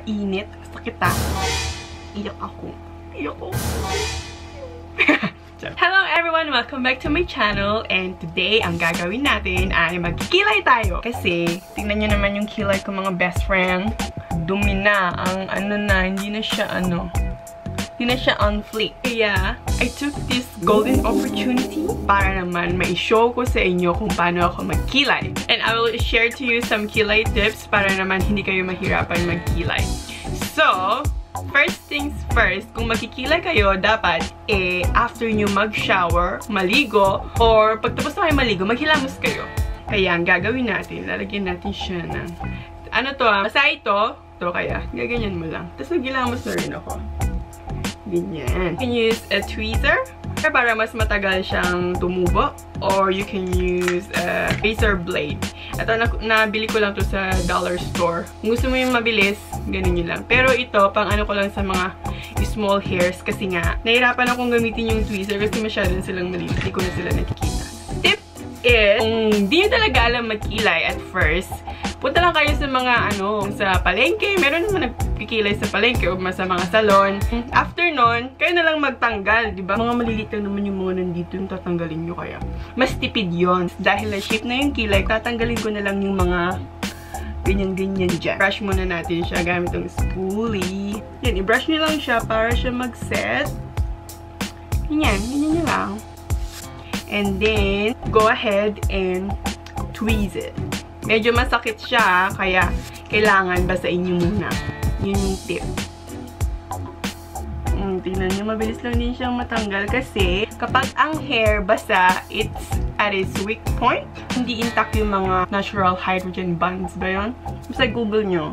Init. Sakit ah. Iyak ako. Iyak ako. Hello everyone! Welcome back to my channel. And today, ang gagawin natin ay magkikilay tayo. Kasi, tingnan nyo naman yung kilay ko mga best friend. Dumi na. Ang ano na, hindi na siya on fleek. Kaya, I took this golden opportunity para naman ma-show ko sa inyo kung paano ako magkilay. And I will share to you some kilay tips para naman hindi kayo mahirapan magkilay. So, first things first, kung magkikilay kayo, dapat after nyo mag-shower, maligo, or pagtapos na kayo maligo, maghilamos kayo. Kaya ang gagawin natin, lalagyan natin siya ng, ano to basta ito kaya, gaganyan mo lang. Tapos maghilamos na rin ako. Ganyan. You can use a tweezer para mas matagal siyang tumubo, or you can use a razor blade. Ito, nabili ko lang to sa dollar store. Kung gusto mo yung mabilis, ganun yun lang. Pero ito, pang ano ko lang sa mga small hairs kasi nga, nahirapan akong gamitin yung tweezer kasi masyadong silang maliit. Hindi ko na sila nakikita. Tip is, kung di nyo talaga alam magkilay at first, punta lang kayo sa mga sa palengke. Meron naman nagkikilay sa palengke o sa mga salon. After nun, kayo na lang magtanggal, di ba? Mga maliliit lang naman yung mga nandito yung tatanggalin nyo kaya. Mas tipid yon. Dahil na-shape na yung kilay, tatanggalin ko na lang yung mga ganyan-ganyan dyan. Brush muna natin siya gamit ng spoolie. Yan, i-brush nyo lang siya para siya mag-set. Ganyan, ganyan nyo lang. And then, go ahead and tweeze it. Medyo masakit siya, kaya kailangan basain nyo muna. Yun yung tip. Tingnan nyo, mabilis lang din siyang matanggal kasi kapag ang hair basa, it's at its weak point. Hindi intact yung mga natural hydrogen bonds ba yun? Basta Google nyo.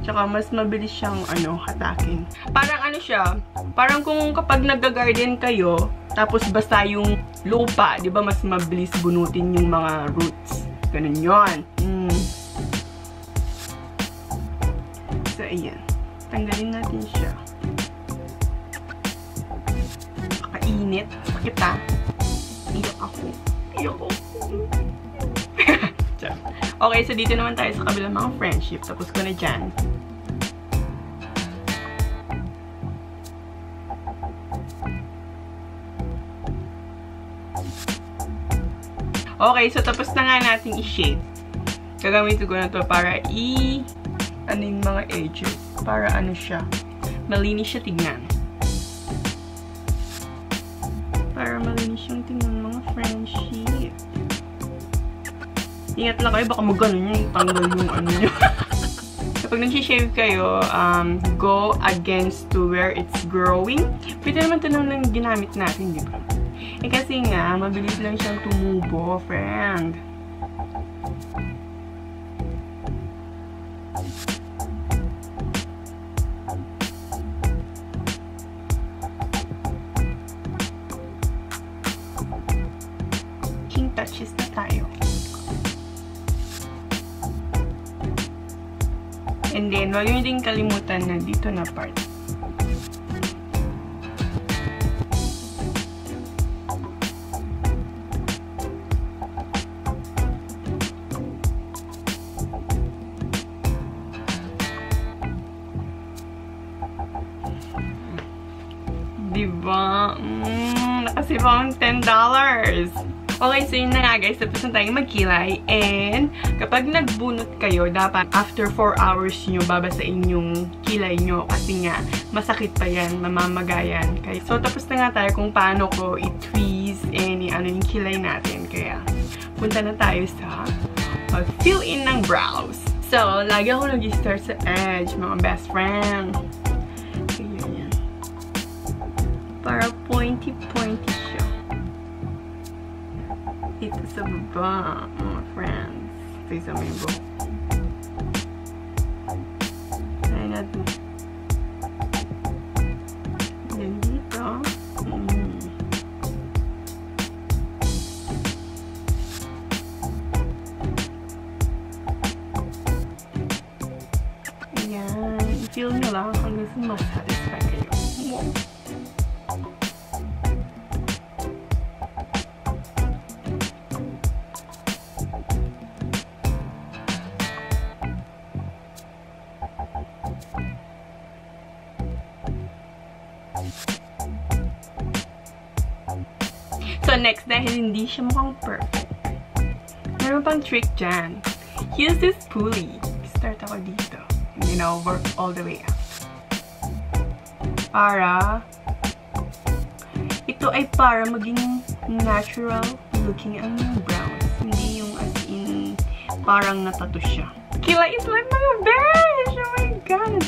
Tsaka mas mabilis siyang hatakin. Parang siya, parang kung kapag nag-garden kayo, tapos basa yung lupa, di ba mas mabilis bunutin yung mga roots. Ganun yun. So, ayan. Tanggalin natin siya. Kainit. Sakit ah. Iyak ako. Iyak ako. Okay, so dito naman tayo sa kabilang mga friendship. Tapos ko na dyan. Okay, so tapos na nga natin i-shape. Gagamitin ko na to para yung mga edges. Para siya. Malinis siya tignan. Para malinis yung tignan mga friendship. Ingat lang kayo, baka mag-ganon yung tanggal yung nyo. Kapag nag-shave kayo, go against to where it's growing. Pwede naman ito naman ginamit natin, di ba? Kasi nga, mabilis lang siyang tumubo, friend. King touches na tayo. And then, wag nyo din kalimutan na dito na part. Diba? Nakasave akong $10. Okay, so yun na nga guys. Tapos na tayong magkilay. And kapag nagbunot kayo, dapat after 4 hours nyo babasain yung kilay nyo. Kasi nga, masakit pa yan. Mamamagayan. Okay? So, tapos na nga tayo kung paano ko i-tweeze and yung kilay natin. Kaya, punta na tayo sa mag-fill in ng brows. So, lagi ako nag-start sa edge, mga best friend. Para pointy-pointy siya. Dito sa baba, mga friends. Ito yung sa may buhok. Try natin. Then dito. Ayan. I-feel nyo lang hanggang sa mag-satisfy kayo. Wow. So, next, dahil hindi siya mukhang perfect, meron pang trick dyan. Use this pulley. Start ako dito. And then I'll work all the way up. Ito ay para maging natural looking ang brows. Hindi yung as in, parang natato siya. Kilay is like my best! Oh my god!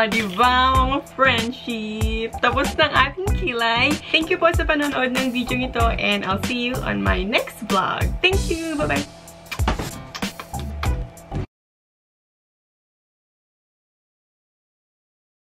Diba, mga friendship? Tapos ng ating kilay. Thank you po sa panonood ng video nito and I'll see you on my next vlog. Thank you! Bye-bye!